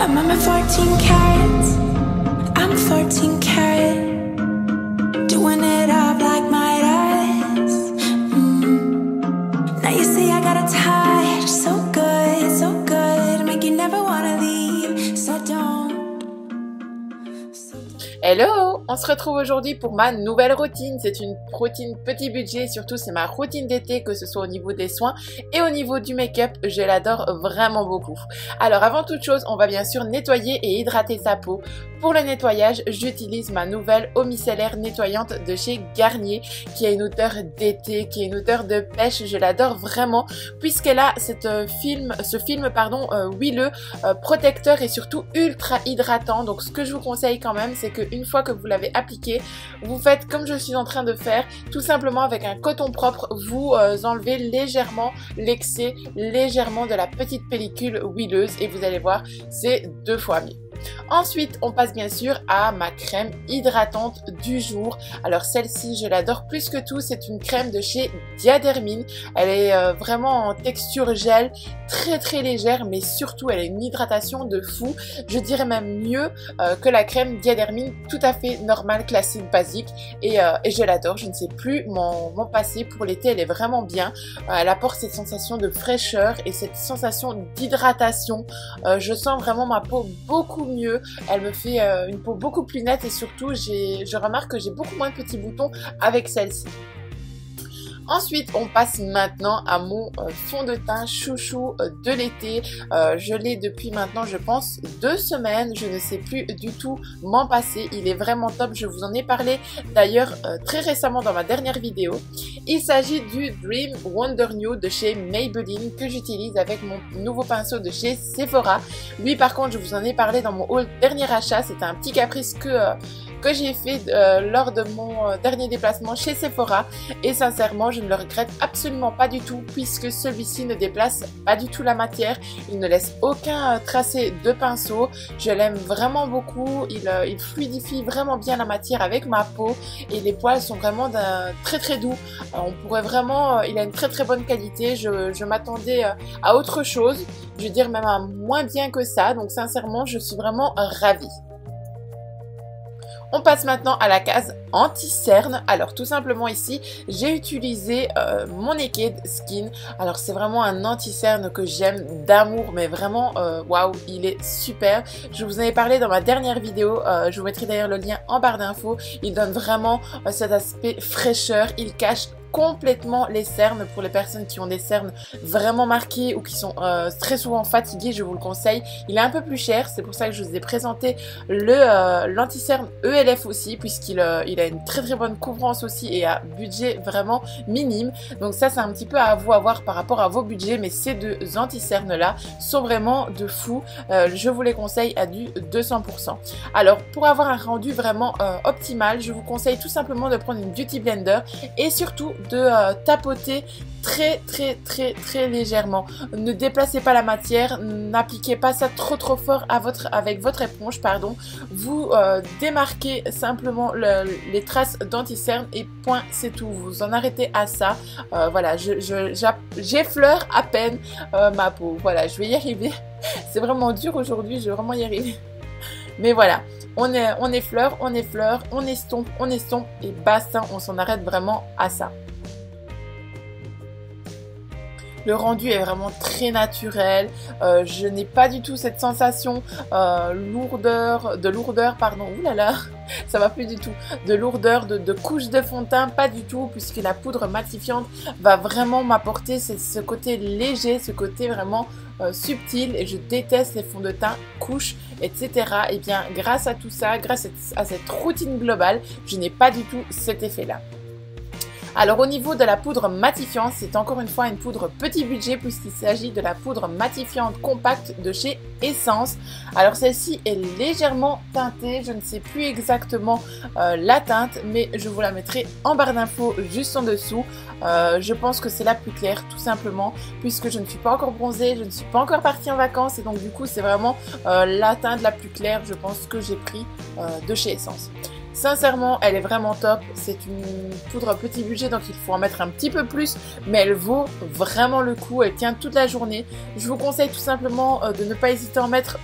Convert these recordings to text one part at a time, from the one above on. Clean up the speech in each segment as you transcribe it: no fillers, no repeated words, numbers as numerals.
I'm on my 14 carats. I'm 14 carat. Doing it up like my eyes. Now you see I got a touch. So good, so good. Make you never wanna leave. So don't. Hello, on se retrouve aujourd'hui pour ma nouvelle routine. C'est une routine petit budget, surtout c'est ma routine d'été, que ce soit au niveau des soins et au niveau du make-up, je l'adore vraiment beaucoup. Alors avant toute chose, on va bien sûr nettoyer et hydrater sa peau. Pour le nettoyage, j'utilise ma nouvelle eau micellaire nettoyante de chez Garnier, qui a une odeur d'été, qui a une odeur de pêche. Je l'adore vraiment, puisqu'elle a ce film huileux, protecteur et surtout ultra hydratant. Donc ce que je vous conseille quand même, c'est qu'une fois que vous l'avez appliqué, vous faites comme je suis en train de faire, tout simplement avec un coton propre, vous enlevez légèrement l'excès, légèrement de la petite pellicule huileuse et vous allez voir, c'est 2 fois mieux. Ensuite, on passe bien sûr à ma crème hydratante du jour. Alors celle-ci, je l'adore plus que tout. C'est une crème de chez Diadermine. Elle est vraiment en texture gel, très légère, mais surtout elle a une hydratation de fou. Je dirais même mieux que la crème Diadermine, tout à fait normale, classique, basique. Et je l'adore. Je ne sais plus m'en passer. Pour l'été, elle est vraiment bien. Elle apporte cette sensation de fraîcheur et cette sensation d'hydratation. Je sens vraiment ma peau beaucoup mieux, elle me fait une peau beaucoup plus nette et surtout je remarque que j'ai beaucoup moins de petits boutons avec celle-ci. Ensuite, on passe maintenant à mon fond de teint chouchou de l'été. Je l'ai depuis maintenant, je pense, 2 semaines. Je ne sais plus du tout m'en passer. Il est vraiment top. Je vous en ai parlé d'ailleurs très récemment dans ma dernière vidéo. Il s'agit du Dream Wonder Nude de chez Maybelline que j'utilise avec mon nouveau pinceau de chez Sephora. Lui, par contre, je vous en ai parlé dans mon haul dernier achat. C'était un petit caprice que j'ai fait lors de mon dernier déplacement chez Sephora et sincèrement je ne le regrette absolument pas du tout puisque celui-ci ne déplace pas du tout la matière, il ne laisse aucun tracé de pinceau, je l'aime vraiment beaucoup, il fluidifie vraiment bien la matière avec ma peau et les poils sont vraiment très doux, on pourrait vraiment, il a une très bonne qualité, je m'attendais à autre chose, je veux dire même à moins bien que ça, donc sincèrement je suis vraiment ravie. On passe maintenant à la case anti-cerne. Alors tout simplement ici, j'ai utilisé mon Naked Skin. Alors c'est vraiment un anti-cerne que j'aime d'amour, mais vraiment, waouh, il est super. Je vous en ai parlé dans ma dernière vidéo, je vous mettrai d'ailleurs le lien en barre d'infos. Il donne vraiment cet aspect fraîcheur, il cache complètement les cernes. Pour les personnes qui ont des cernes vraiment marquées ou qui sont très souvent fatiguées, je vous le conseille. Il est un peu plus cher, c'est pour ça que je vous ai présenté l'anti-cerne ELF aussi, puisqu'il a une très bonne couvrance aussi et à budget vraiment minime. Donc ça c'est un petit peu à vous à voir par rapport à vos budgets, mais ces 2 anti-cernes là sont vraiment de fou. Je vous les conseille à du 200%. Alors pour avoir un rendu vraiment optimal, je vous conseille tout simplement de prendre une Beauty Blender et surtout de tapoter très légèrement. Ne déplacez pas la matière, n'appliquez pas ça trop fort avec votre éponge, pardon. Vous démarquez simplement les traces d'anti-cerne et point, c'est tout. Vous en arrêtez à ça. Voilà, j'effleure à peine ma peau. Voilà, je vais y arriver. C'est vraiment dur aujourd'hui, je vais vraiment y arriver. Mais voilà, on effleure, on estompe et basta, on s'en arrête vraiment à ça. Le rendu est vraiment très naturel, je n'ai pas du tout cette sensation de lourdeur, pardon, oulala, ça va plus du tout, de lourdeur, de couche de fond de teint, pas du tout, puisque la poudre matifiante va vraiment m'apporter ce côté léger, ce côté vraiment subtil, et je déteste les fonds de teint, couches, etc. Et bien grâce à tout ça, grâce à cette routine globale, je n'ai pas du tout cet effet-là. Alors au niveau de la poudre matifiante, c'est encore une fois une poudre petit budget puisqu'il s'agit de la poudre matifiante compacte de chez Essence. Alors celle-ci est légèrement teintée, je ne sais plus exactement la teinte, mais je vous la mettrai en barre d'infos juste en dessous. Je pense que c'est la plus claire tout simplement puisque je ne suis pas encore bronzée, je ne suis pas encore partie en vacances et donc du coup c'est vraiment la teinte la plus claire je pense que j'ai pris de chez Essence. Sincèrement, elle est vraiment top. C'est une poudre petit budget, donc il faut en mettre un petit peu plus, mais elle vaut vraiment le coup. Elle tient toute la journée. Je vous conseille tout simplement de ne pas hésiter à en mettre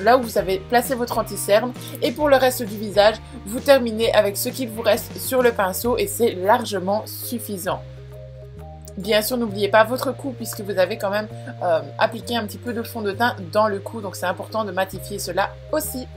là où vous avez placé votre anti-cerne. Et pour le reste du visage, vous terminez avec ce qu'il vous reste sur le pinceau et c'est largement suffisant. Bien sûr, n'oubliez pas votre cou puisque vous avez quand même appliqué un petit peu de fond de teint dans le cou, donc c'est important de matifier cela aussi.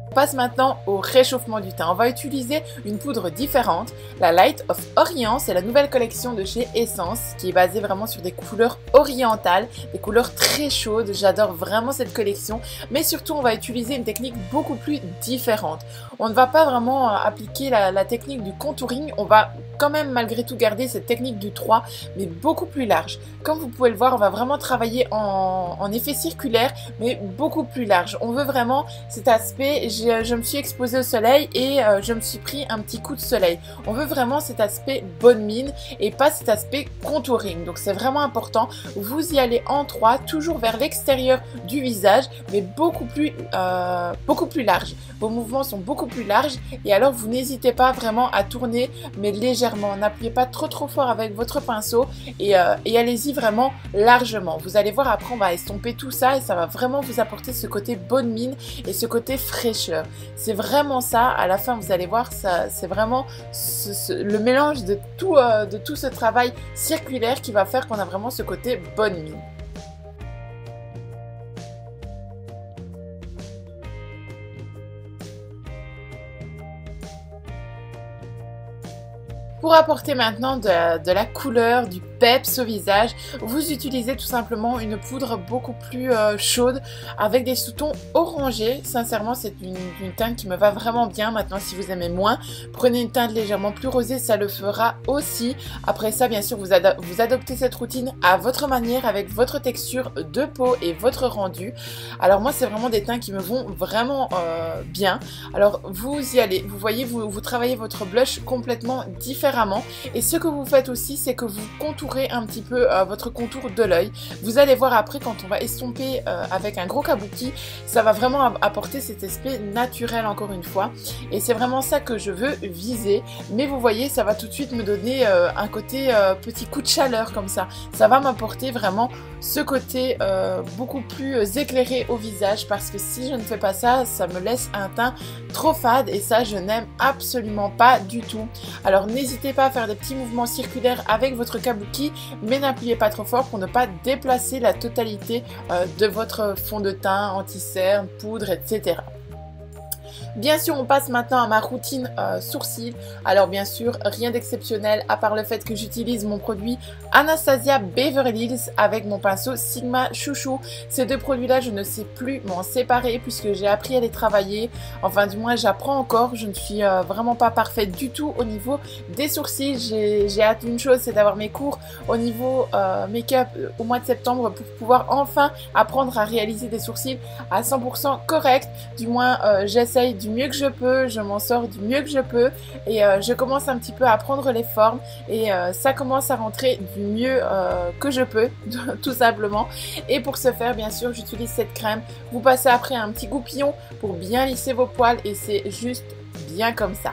On passe maintenant au réchauffement du teint. On va utiliser une poudre différente, la Light of Orient, c'est la nouvelle collection de chez Essence qui est basée vraiment sur des couleurs orientales, des couleurs très chaudes. J'adore vraiment cette collection, mais surtout on va utiliser une technique beaucoup plus différente. On ne va pas vraiment appliquer la technique du contouring, on va quand même malgré tout garder cette technique du 3, mais beaucoup plus large. Comme vous pouvez le voir, on va vraiment travailler en effet circulaire, mais beaucoup plus large. On veut vraiment cet aspect, je me suis exposée au soleil et je me suis pris un petit coup de soleil. On veut vraiment cet aspect bonne mine et pas cet aspect contouring. Donc c'est vraiment important. Vous y allez en 3, toujours vers l'extérieur du visage, mais beaucoup plus large. Vos mouvements sont beaucoup plus larges et alors vous n'hésitez pas vraiment à tourner, mais légèrement. N'appuyez pas trop fort avec votre pinceau et allez-y vraiment largement. Vous allez voir, après on va estomper tout ça et ça va vraiment vous apporter ce côté bonne mine et ce côté fraîcheur. C'est vraiment ça, à la fin vous allez voir, c'est vraiment le mélange de tout ce travail circulaire qui va faire qu'on a vraiment ce côté bonne mine. Pour apporter maintenant de la couleur, du peps au visage, vous utilisez tout simplement une poudre beaucoup plus chaude avec des sous-tons orangés. Sincèrement, c'est une teinte qui me va vraiment bien. Maintenant, si vous aimez moins, prenez une teinte légèrement plus rosée, ça le fera aussi. Après ça, bien sûr, vous adoptez cette routine à votre manière, avec votre texture de peau et votre rendu. Alors moi, c'est vraiment des teints qui me vont vraiment bien. Alors, vous y allez. Vous voyez, vous travaillez votre blush complètement différemment. Et ce que vous faites aussi, c'est que vous contourez un petit peu votre contour de l'œil. Vous allez voir après, quand on va estomper avec un gros kabuki, ça va vraiment apporter cet aspect naturel encore une fois. Et c'est vraiment ça que je veux viser. Mais vous voyez, ça va tout de suite me donner un côté petit coup de chaleur comme ça. Ça va m'apporter vraiment ce côté beaucoup plus éclairé au visage, parce que si je ne fais pas ça, ça me laisse un teint trop fade et ça, je n'aime absolument pas du tout. Alors n'hésitez pas à faire des petits mouvements circulaires avec votre kabuki, mais n'appuyez pas trop fort pour ne pas déplacer la totalité de votre fond de teint, anti-cerne, poudre, etc. Bien sûr, on passe maintenant à ma routine sourcils. Alors bien sûr, rien d'exceptionnel à part le fait que j'utilise mon produit Anastasia Beverly Hills avec mon pinceau Sigma Chouchou. Ces deux produits-là, je ne sais plus m'en séparer puisque j'ai appris à les travailler. Enfin, du moins, j'apprends encore. Je ne suis vraiment pas parfaite du tout au niveau des sourcils. J'ai hâte d'une chose, c'est d'avoir mes cours au niveau make-up au mois de septembre pour pouvoir enfin apprendre à réaliser des sourcils à 100% corrects. Du moins, j'essaye du mieux que je peux, je m'en sors du mieux que je peux et je commence un petit peu à prendre les formes et ça commence à rentrer du mieux que je peux tout simplement. Et pour ce faire, bien sûr, j'utilise cette crème. Vous passez après un petit goupillon pour bien lisser vos poils et c'est juste bien comme ça.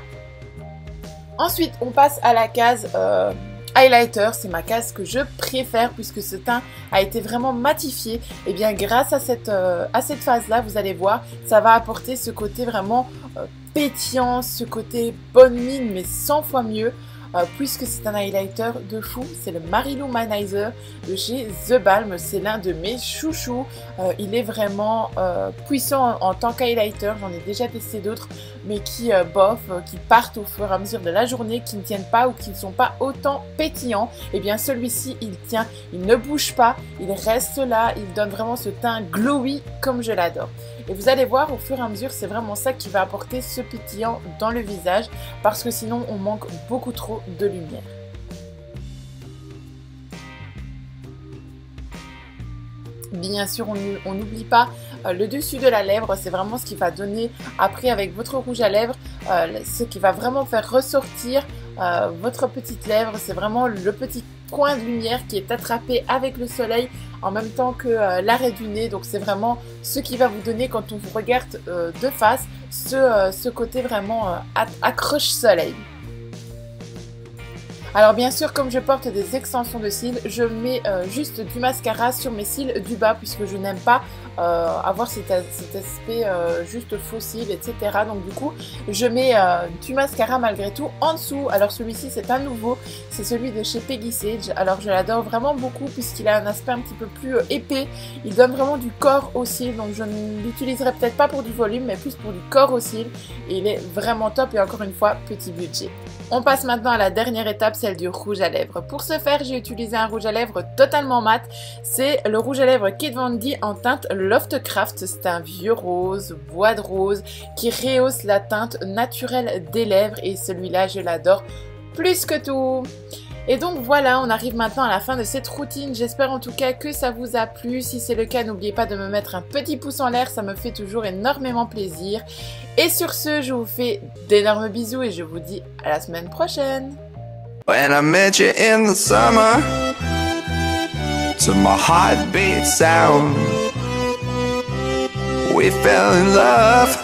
Ensuite, on passe à la case highlighter, c'est ma case que je préfère puisque ce teint a été vraiment matifié. Et bien grâce à cette phase là, vous allez voir, ça va apporter ce côté vraiment pétillant, ce côté bonne mine mais 100 fois mieux. Puisque c'est un highlighter de fou, c'est le Mary-Lou-Manizer de chez The Balm, c'est l'un de mes chouchous. Il est vraiment puissant en tant qu'highlighter, j'en ai déjà testé d'autres, mais qui qui partent au fur et à mesure de la journée, qui ne tiennent pas ou qui ne sont pas autant pétillants. Et bien celui-ci, il tient, il ne bouge pas, il reste là, il donne vraiment ce teint glowy comme je l'adore. Et vous allez voir, au fur et à mesure, c'est vraiment ça qui va apporter ce pétillant dans le visage, parce que sinon on manque beaucoup trop de lumière. Bien sûr, on n'oublie pas le dessus de la lèvre, c'est vraiment ce qui va donner après avec votre rouge à lèvres, ce qui va vraiment faire ressortir votre petite lèvre, c'est vraiment le petit point de lumière qui est attrapé avec le soleil en même temps que l'arrêt du nez. Donc c'est vraiment ce qui va vous donner, quand on vous regarde de face, ce côté vraiment accroche-soleil. Alors bien sûr, comme je porte des extensions de cils, je mets juste du mascara sur mes cils du bas puisque je n'aime pas avoir cet aspect juste faux cils, etc. Donc du coup, je mets du mascara malgré tout en dessous. Alors celui-ci, c'est un nouveau, c'est celui de chez Peggy Sage. Alors je l'adore vraiment beaucoup puisqu'il a un aspect un petit peu plus épais. Il donne vraiment du corps aux cils, donc je ne l'utiliserai peut-être pas pour du volume, mais plus pour du corps aux cils. Et il est vraiment top et encore une fois, petit budget. On passe maintenant à la dernière étape, celle du rouge à lèvres. Pour ce faire, j'ai utilisé un rouge à lèvres totalement mat. C'est le rouge à lèvres Kat Von D en teinte Loftcraft. C'est un vieux rose, bois de rose, qui rehausse la teinte naturelle des lèvres. Et celui-là, je l'adore plus que tout. Et donc voilà, on arrive maintenant à la fin de cette routine. J'espère en tout cas que ça vous a plu. Si c'est le cas, n'oubliez pas de me mettre un petit pouce en l'air, ça me fait toujours énormément plaisir. Et sur ce, je vous fais d'énormes bisous et je vous dis à la semaine prochaine. When I met you in the summer, to my heartbeat sound, we fell in love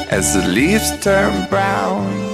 as the leaves turn brown.